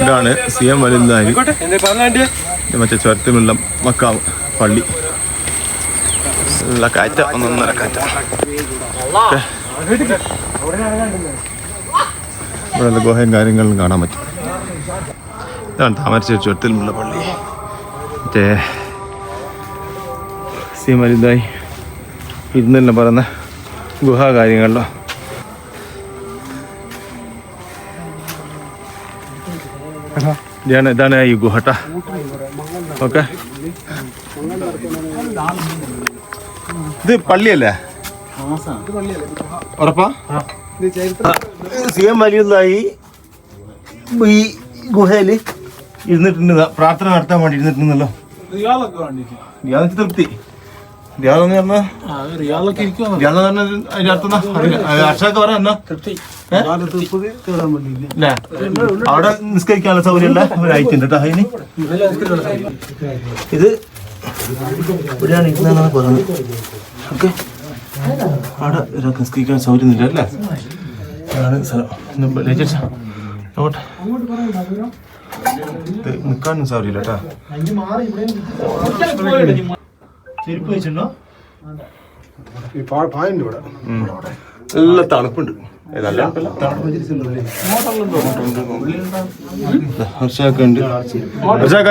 ഇതാണ് സിയം വലുതായി മറ്റേ ചുരത്തിലുള്ള മക്കാവ് പള്ളി. നല്ല കാറ്റ, ഒന്നൊന്നര കാറ്റ. ഇവിടെ ഗുഹയും കാര്യങ്ങളും കാണാൻ പറ്റും. ഇതാണ് താമരശ്ശേരി ചുരത്തിലുള്ള പള്ളി. മറ്റേ സിയം വലുതായി ഇരുന്നെല്ലാം പറയുന്ന ഗുഹ കാര്യങ്ങളിലോ. ഇതാണ് ഈ ഗുഹട്ട. ഓക്കെ, ഇത് പള്ളിയല്ലേ? ഉറപ്പാ? സിയം വലിയതായി ഈ ഗുഹയില് ഇരുന്നിട്ടുണ്ട്, പ്രാർത്ഥന നടത്താൻ വേണ്ടി ഇരുന്നിട്ടുണ്ടല്ലോ. റിയാദ് തൃപ്തി. റിയാദെന്ന് പറഞ്ഞാൽ അതിന്റെ അർത്ഥം അക്ഷരൊക്കെ പറയാം. അവിടെ നിസ്കരിക്കാനുള്ള സൗകര്യമുള്ള ഒരായിട്ടുണ്ട് കേട്ടോ. അതിന് ഇത് ഇവിടെയാണ് ഇരുന്നാണ് പറഞ്ഞത്. ഓക്കെ, അവിടെ ഒരാൾക്ക് നിസ്കരിക്കാൻ സൗകര്യം ഇല്ല അല്ലേ? അതാണ് സ്ഥലം. നിൽക്കാനും സൗകര്യമില്ല കേട്ടോ. ചെരുപ്പ് വെച്ചിട്ടുണ്ടോ? നല്ല തണുപ്പുണ്ട്.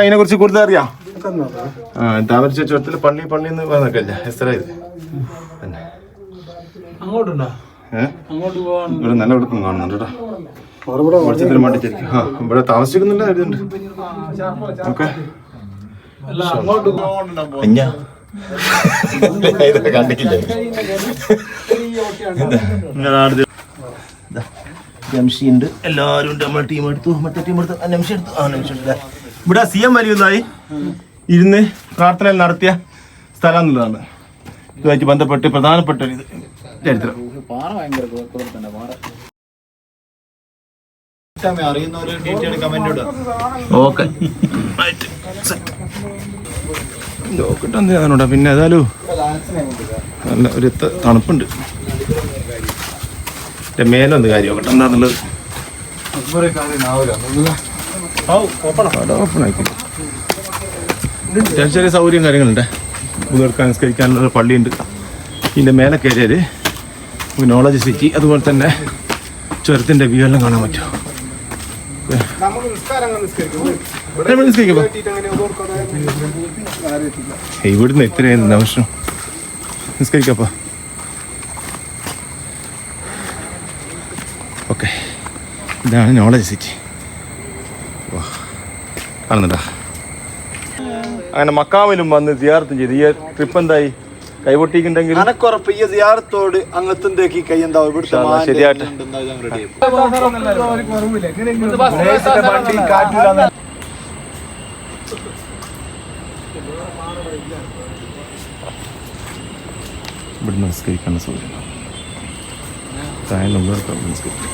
അതിനെ കുറിച്ച് കൂടുതൽ അറിയാം. താമരശ്ശേരി ചുരത്തില് പള്ളി എന്ന് പറഞ്ഞല്ലേ എസ്തരായത്. ഇവിടെ നല്ല വെളുപ്പം കാണുന്നുണ്ട് കേട്ടോ. വെളിച്ചത്തിന് വേണ്ടിട്ടായിരിക്കും. ഇവിടെ താമസിക്കുന്നില്ല എഴുതുന്നുണ്ട്. ഓക്കെ, കണ്ടിട്ടില്ല. നംഷിയുണ്ട്, എല്ലാവരും ഉണ്ട്. നമ്മളെ ടീം എടുത്തു, മറ്റേ ടീം എടുത്തു, നംഷി എടുത്തു. ഇവിടെ സിയം വലിയതായി ഇരുന്ന് പ്രാർത്ഥന നടത്തിയ സ്ഥലം എന്നുള്ളതാണ് ഇതുമായിട്ട് ബന്ധപ്പെട്ട് പ്രധാനപ്പെട്ട ഒരു ചരിത്രം. ഓക്കെ, നോക്കട്ടെ. പിന്നെ ഏതായാലും നല്ല ഒരു തണുപ്പുണ്ട്. മേലൊന്ന് കാര്യം നോക്കട്ടെ എന്താന്നുള്ളത്. ചെറിയ സൗകര്യം കാര്യങ്ങളുണ്ട്. മുതിർക്കാൻ നിസ്കരിക്കാനുള്ള പള്ളിയുണ്ട്. ഇതിൻ്റെ മേലെ കയറിയത് നോളജ് സിറ്റി, അതുപോലെ തന്നെ ചുരത്തിൻ്റെ വ്യൂ എല്ലാം കാണാൻ പറ്റും. ഇവിടുന്ന് എത്രയായിരുന്നു നിമിഷം നിസ്കരിക്കപ്പോ. ഓക്കെ, ഇതാണ് നോളജ് സിറ്റി. കാണുന്നുണ്ടോ? അങ്ങനെ മക്കാമിലും വന്ന് സിയാറത്തും ചെയ്ത്. ഈ ട്രിപ്പ് എന്തായി? കൈപൊട്ടിക്കുണ്ടെങ്കിൽ അനക്കുറപ്പ് ഈ സിയാറത്തോട് അങ്ങത്തേക്ക് കൈ എന്താവും ഇവിടുത്തെ ശരിയായിട്ട്. ഇവിടുന്ന് നിസ്കരിക്കാനുള്ള സൗകര്യം നിസ്കരിക്കും.